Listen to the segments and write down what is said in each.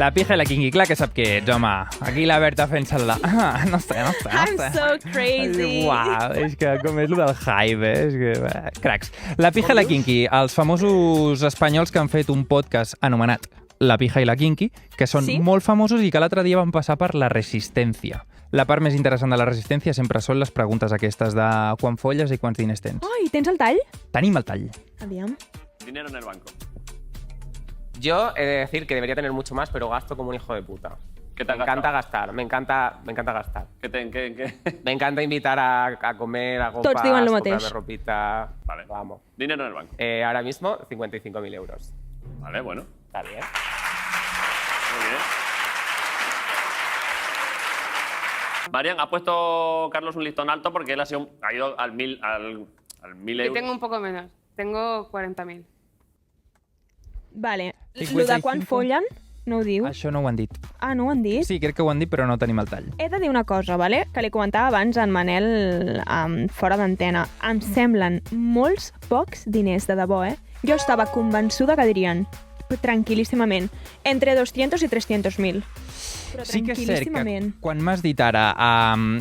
La pija i la Kinky, clar que sap què ets, home. Aquí la Berta fent-se-la. No sé. I'm so crazy. Uau, és que com és el del hype, és que... Cracs. La pija i la Kinky, els famosos espanyols que han fet un podcast anomenat La pija i la Kinky, que són molt famosos i que l'altre dia van passar per la Resistència. La part més interessant de la Resistència sempre són les preguntes aquestes de quan folles i quants diners tens. Ai, tens el tall? Tenim el tall. Aviam. Dinero en el banco. Yo he de decir que debería tener mucho más, pero gasto como un hijo de puta. ¿Qué te has Me encanta gastado? gastar, me encanta gastar. ¿Qué? Me encanta invitar a comer, a Tots diuen lo comprarme mateix. ropita. Vale. Vamos. Dinero en el banco. Ahora mismo, 55.000 euros. Vale, bueno. Está bien. Muy bien. Marian, ha puesto Carlos un listón alto porque él ha ido al 1000 Yo euros. tengo un poco menos. Tengo 40.000. Vale. 55? Lo de quan follen, no ho diu? Això no ho han dit. Ah, no ho han dit? Sí, crec que ho han dit, però no tenim el tall. He de dir una cosa, vale? Que li comentava abans a en Manel fora d'antena. Em semblen molts pocs diners, de debò, eh? Jo estava convençuda que dirien, tranquil·líssimament, entre 200 i 300.000. Però Sí que és cert que tranquil·líssimament. quan m'has dit ara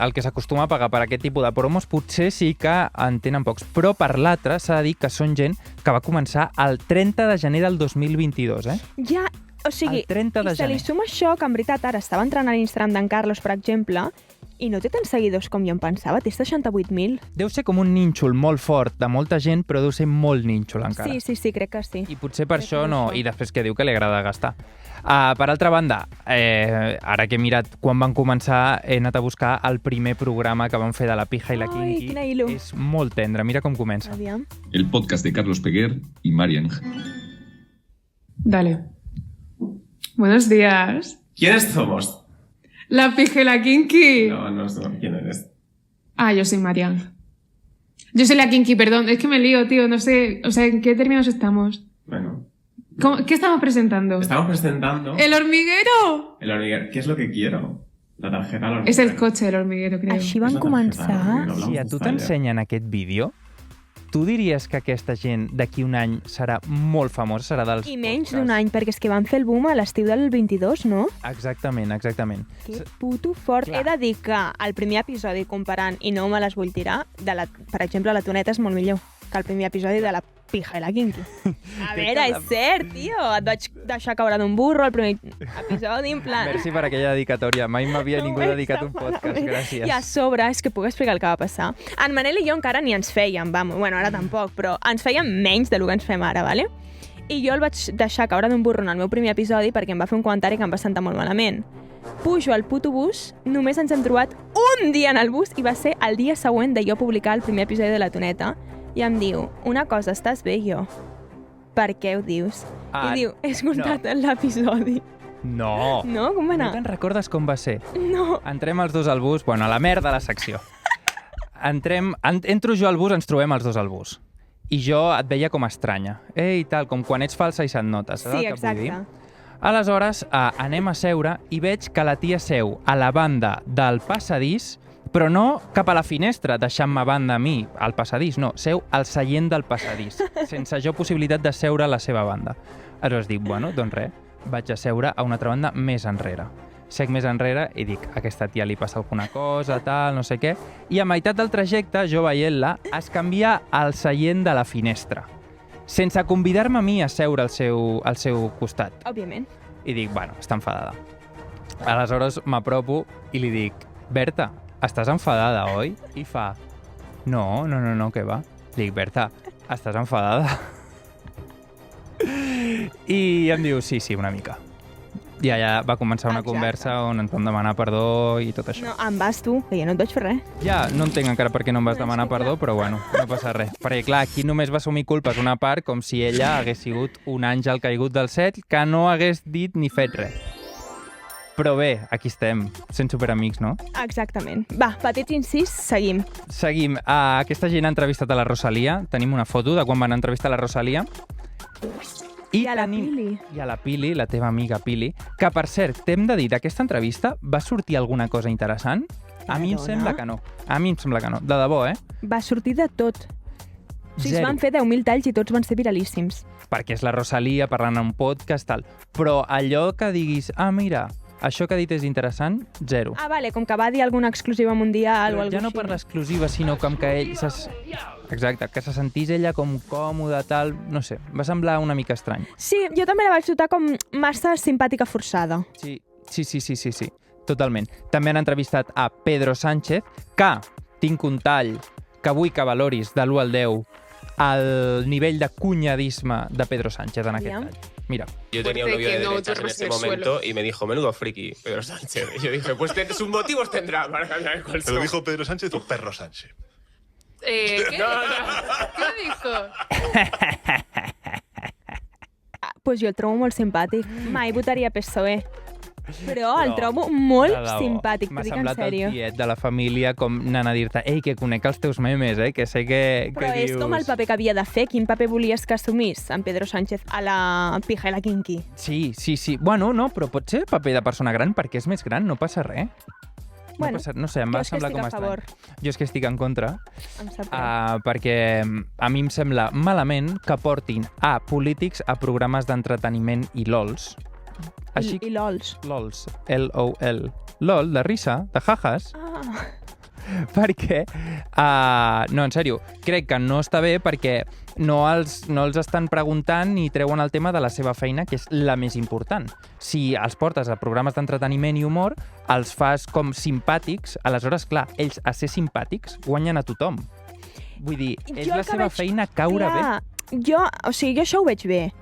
el que s'acostuma a pagar per aquest tipus de promos, potser sí que en tenen pocs. Però per l'altre s'ha de dir que són gent que va començar el 30 de gener del 2022, eh? Ja, o sigui, El 30 de i se li gener. suma això, que en veritat ara estava entrant a l'Instagram d'en Carlos, per exemple, i no té tants seguidors com jo em pensava, té 68.000. Deu ser com un nínxol molt fort de molta gent, però deu ser molt nínxol encara. Sí, crec que sí. I potser per Crec això que no... això. I després que diu que li agrada gastar. Per altra banda, ara que he mirat quan van començar, he anat a buscar el primer programa que van fer de la pija i la Ai, Kinky. quina il·lu. És molt tendre, mira com comença. Aviam. El podcast de Carlos Peguer y Marian. Dale. Buenos días. ¿Quiénes somos? La pija y la Kinky. No sé quién eres. Ah, yo soy Marian. Yo soy la Kinky, perdón. Es que me lío, tío. No sé, o sea, ¿en qué términos estamos? Bueno, ¿Qué estamos presentando? estamos presentando ¡El hormiguero! el hormiguero. ¿Qué es lo que quiero? La tarjeta al hormiguero. Es el coche del hormiguero, creo. Així És van la tarjeta al començar. hormiguero, Si a Blanco tu Fire. t'ensenyen aquest vídeo, tu diries que aquesta gent d'aquí un any serà molt famosa, serà dels I menys podcasts? d'un any, perquè és que van fer el boom a l'estiu del 22, no? Exactament. Que puto fort. Clar. He de dir que el primer episodi, comparant, i no me les vull tirar, per exemple, la Toneta és molt millor que el primer episodi de la pija i la Kinky. A veure, és cert, tio. Et vaig deixar caure d'un burro al primer episodi, en plan... Merci per aquella dedicatòria. Mai m'havia ningú No dedicat està un podcast. malament. Gràcies. I a sobre, és que puc explicar el que va passar. En Manel i jo encara ni ens fèiem, vamos. Bueno, ara tampoc, però ens fèiem menys del que ens fem ara, vale? I jo el vaig deixar caure d'un burro en el meu primer episodi perquè em va fer un comentari que em va sentar molt malament. Pujo al puto bus, només ens hem trobat un dia en el bus i va ser el dia següent de jo publicar el primer episodi de La Toneta i em diu, una cosa, estàs bé, jo? Per què ho dius? I diu, he escoltat l'episodi. No. No? Com va No anar? te'n recordes com va ser? No. Entrem els dos al bus, bueno, a la merda de la secció. Entro jo al bus, ens trobem els dos al bus. I jo et veia com estranya. I tal, com quan ets falsa i se't nota. Saps Sí, el que vull dir? exacte. Aleshores, anem a seure i veig que la tia seu a la banda del passadís, però no cap a la finestra, deixant-me a banda a mi, al passadís, no, seu al seient del passadís, sense jo possibilitat de seure a la seva banda. Aleshores dic, bueno, doncs res, vaig a seure a una altra banda més enrere. Sec més enrere i dic, a aquesta tia li passa alguna cosa, tal, no sé què, i a meitat del trajecte, jo veient-la, es canvia al seient de la finestra, sense convidar-me a mi a seure al seu costat. Òbviament. I dic, bueno, està enfadada. Aleshores m'apropo i li dic, Berta, estàs enfadada, oi? I fa, no, què va? Dic, Berta, estàs enfadada? I em diu, sí, una mica. I allà va començar una Exacte. conversa on ens vam demanar perdó i tot això. No, em vas tu, que jo no et vaig fer res. Ja, no entenc encara per què no em vas No, és demanar que perdó, però bueno, no passa res. Perquè clar, aquí només va assumir culpes una part com si ella hagués sigut un àngel caigut del cel que no hagués dit ni fet res. Però bé, aquí estem, sent superamics, no? Exactament. Va, petit incís, seguim. Seguim. Aquesta gent ha entrevistat a la Rosalia. Tenim una foto de quan van entrevistar la Rosalia. I a la Pili. I a la Pili, la teva amiga Pili, que per cert, t'hem de dir, d'aquesta entrevista va sortir alguna cosa interessant? A mi em Perdona? sembla que no. A mi em sembla que no. De debò, eh? Va sortir de tot. O sigui, es Zero. van fer 10.000 talls i tots van ser viralíssims. Perquè és la Rosalia parlant en un podcast, tal. Però allò que diguis, mira, això que ha dit és interessant, zero. Ah, vale, com que va dir alguna exclusiva mundial o Però alguna ja no per l'exclusiva, sinó com que ell... Exacte, que se sentís ella com còmoda, tal... No sé, va semblar una mica estrany. Sí, jo també la vaig notar com massa simpàtica forçada. Sí. Totalment. També han entrevistat a Pedro Sánchez, que tinc un tall que vull que valoris de l'1 al 10 el nivell de cunyadisme de Pedro Sánchez en aquest Aviam. tall. Mira. Yo tenía un novio de derechas en ese momento y me dijo, menudo friki, Pedro Sánchez. Y yo dije, pues sus motivos tendrá para cambiar el ¿Te colchón. lo dijo Pedro Sánchez o Perro Sánchez? ¿Qué? ¿Qué dijo? Pues jo el trobo molt simpàtic. Mai votaria PSOE. Però el trobo molt simpàtic, M'ha t'ho dic en semblat el sèrio. tiet de la família com anant a dir-te ei, que conec els teus memes, que sé que Però és dius... com el paper que havia de fer. Quin paper volies que assumís en Pedro Sánchez a la pija i la quinqui? Sí. Bueno, no, però pot ser paper de persona gran perquè és més gran, no passa res. Bueno, no sé, em va jo és que semblar estic com a favor. estrany. Jo és que estic en contra, Em sap greu. perquè a mi em sembla malament que portin a polítics a programes d'entreteniment i LOLs. Així, I LOLs. LOLs, L-O-L. LOL, de risa, de jajas, Ah, perquè, no, en sèrio, crec que no està bé perquè no els estan preguntant ni treuen el tema de la seva feina, que és la més important. Si els portes a programes d'entreteniment i humor, els fas com simpàtics, aleshores, clar, ells a ser simpàtics guanyen a tothom. Vull dir, és Jo la el que seva veig feina caure bé. Jo això ho veig bé.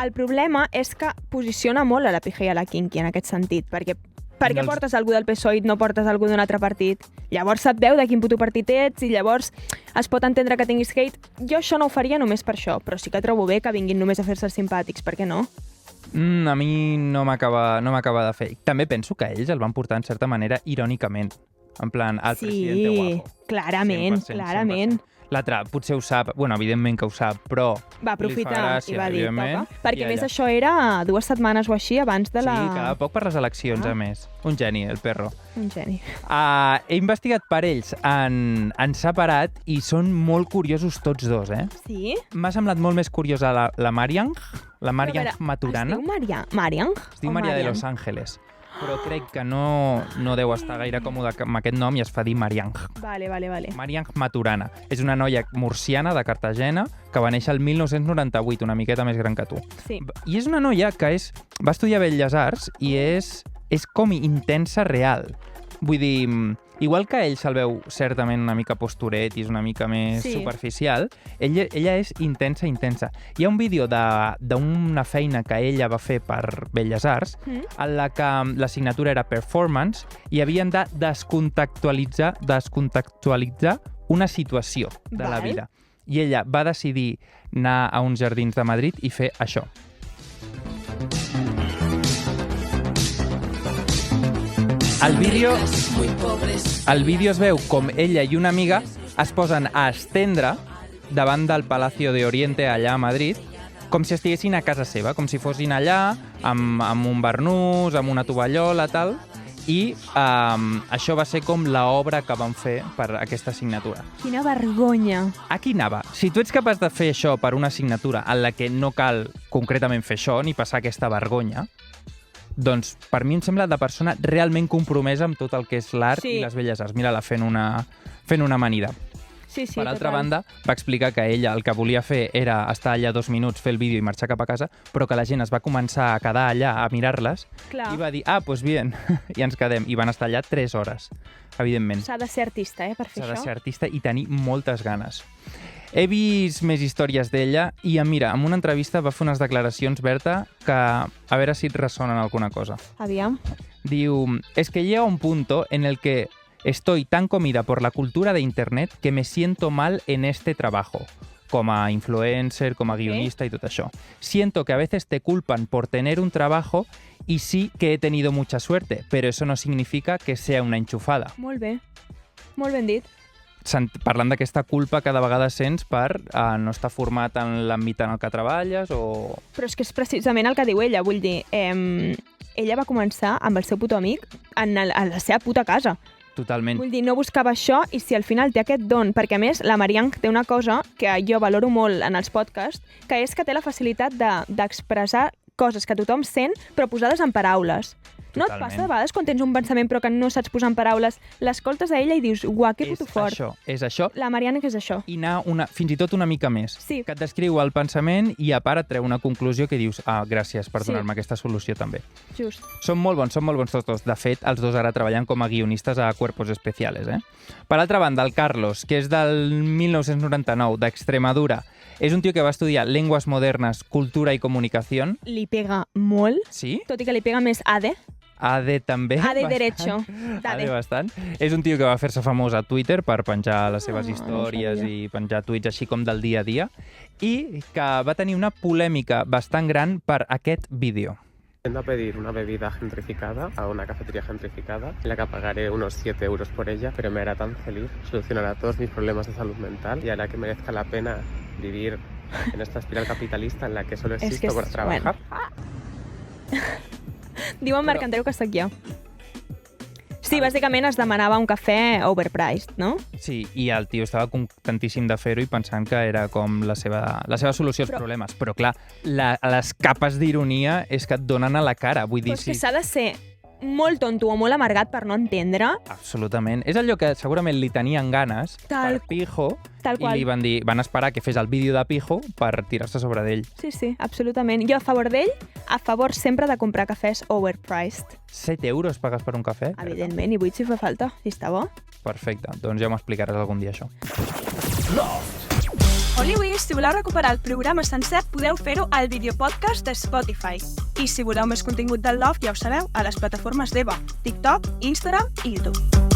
El problema és que posiciona molt a la pija i a la quinqui en aquest sentit, perquè per què Els- portes algú del PSOE i no portes algú d'un altre partit? Llavors se't veu de quin puto partit ets i llavors es pot entendre que tinguis hate. Jo això no ho faria només per això, però sí que trobo bé que vinguin només a fer-se simpàtics, per què no? A mi no m'acaba de fer. També penso que ells el van portar en certa manera irònicament. En plan, el presidente guapo. clarament, 100%, clarament. 100%. L'altre potser ho sap, bueno, evidentment que ho sap, però... Va li fa aprofitar gràcia, i va dir, evidentment, toca. Perquè i a més allà. això era 2 setmanes o així abans de la... Sí, cada poc per les eleccions, a més. Un geni, el perro. Un geni. He investigat per ells en separat i són molt curiosos tots dos, Sí? M'ha semblat molt més curiosa la Mariang, la Mariang Però, a veure, Maturana. Es diu Mariang? Es diu O Maria de Marian? Los Ángeles, però crec que no deu estar gaire còmode amb aquest nom i es fa dir Mariang. Vale. Mariang Maturana. És una noia murciana de Cartagena que va néixer el 1998, una miqueta més gran que tu. Sí. I és una noia que va estudiar Belles Arts i és com intensa real. Vull dir, igual que ell se'l veu certament una mica posturet i és una mica més Sí. superficial, ella és intensa. Hi ha un vídeo d'una feina que ella va fer per Belles Arts en la que la signatura era performance i havien de descontextualitzar una situació de la Val. vida. I ella va decidir anar a uns jardins de Madrid i fer això. Al vídeo es veu com ella i una amiga es posen a estendre davant del Palacio de Oriente allà a Madrid, com si estiguessin a casa seva, com si fossin allà amb un barnús, amb una tovallola, tal, i això va ser com l'obra que van fer per aquesta assignatura. Quina vergonya. Aquí anava. Si tu ets capaç de fer això per una assignatura en la que no cal concretament fer això ni passar aquesta vergonya, doncs per mi em sembla de persona realment compromesa amb tot el que és l'art Sí. i les belles arts. Mira-la fent una amanida. Sí, Per altra total. banda, va explicar que ella el que volia fer era estar allà 2 minuts, fer el vídeo i marxar cap a casa, però que la gent es va començar a quedar allà a mirar-les Clar. i va dir, pues bien, i ens quedem. I van estar allà 3 hores, evidentment. S'ha de ser artista, per fer S'ha de això. ser artista i tenir moltes ganes. He vist més històries d'ella i, mira, en una entrevista va fer unes declaracions, Berta, que a veure si et ressonen alguna cosa. Aviam. Diu, es que llega un punto en el que estoy tan comida por la cultura de Internet que me siento mal en este trabajo. Com a influencer, com a guionista y todo eso. Siento que a veces te culpan por tener un trabajo y sí que he tenido mucha suerte, pero eso no significa que sea una enchufada. Molt bé. Molt ben dit. Parlant d'aquesta culpa que de vegades sents per no estar format en l'àmbit en el que treballes o... Però és que és precisament el que diu ella. Vull dir, ella va començar amb el seu puto amic a la seva puta casa. Totalment. Vull dir, no buscava això i si al final té aquest don, perquè a més la Marianne té una cosa que jo valoro molt en els podcasts, que és que té la facilitat d'expressar coses que tothom sent, però posades en paraules. No et Totalment. passa de vegades quan tens un pensament però que no saps posar en paraules, l'escoltes a ella i dius, uah, que puto fort. És això. La Marianne que és això. I anar fins i tot una mica més. Sí. Que et descriu el pensament i a part et treu una conclusió que dius, gràcies per donar-me aquesta solució també. Just. Són molt bons tots dos. De fet, els dos ara treballen com a guionistes a Cuerpos Especiales. Per altra banda, el Carlos, que és del 1999, d'Extremadura, és un tio que va estudiar Lenguas Modernas, Cultura i Comunicació. Li pega molt, Sí? tot i que li pega més ADE. AD també. ADE bastant. Derecho. AD bastant. És un tio que va fer-se famós a Twitter per penjar les seves no històries sabia. i penjar tuits així com del dia a dia i que va tenir una polèmica bastant gran per aquest vídeo. Yendo a pedir una bebida gentrificada a una cafetería gentrificada en la que pagaré unos 7 euros por ella, pero me hará tan feliz, solucionará todos mis problemas de salud mental y hará que merezca la pena vivir en esta espiral capitalista en la que solo existo por trabajar. Diu en Marc Andreu que sóc jo. Sí, bàsicament es demanava un cafè overpriced, no? Sí, i el tio estava contentíssim de fer-ho i pensant que era com la seva solució als problemes. Però clar, les capes d'ironia és que et donen a la cara. Vull dir, Però és que s'ha de ser molt tonto o molt amargat per no entendre. Absolutament. És allò que segurament li tenien ganes per Pijo tal i qual. li van esperar que fes el vídeo de Pijo per tirar-se sobre d'ell. Sí, absolutament. Jo a favor d'ell, a favor sempre de comprar cafès overpriced. 7 euros pagues per un cafè? Evidentment, i 8 si fa falta, si està bo. Perfecte, doncs ja m'ho explicaràs algun dia, això. Hollywood, si voleu recuperar el programa sencer, podeu fer-ho al videopodcast de Spotify. I si voleu més contingut del Love, ja ho sabeu, a les plataformes d'Eva, TikTok, Instagram i YouTube.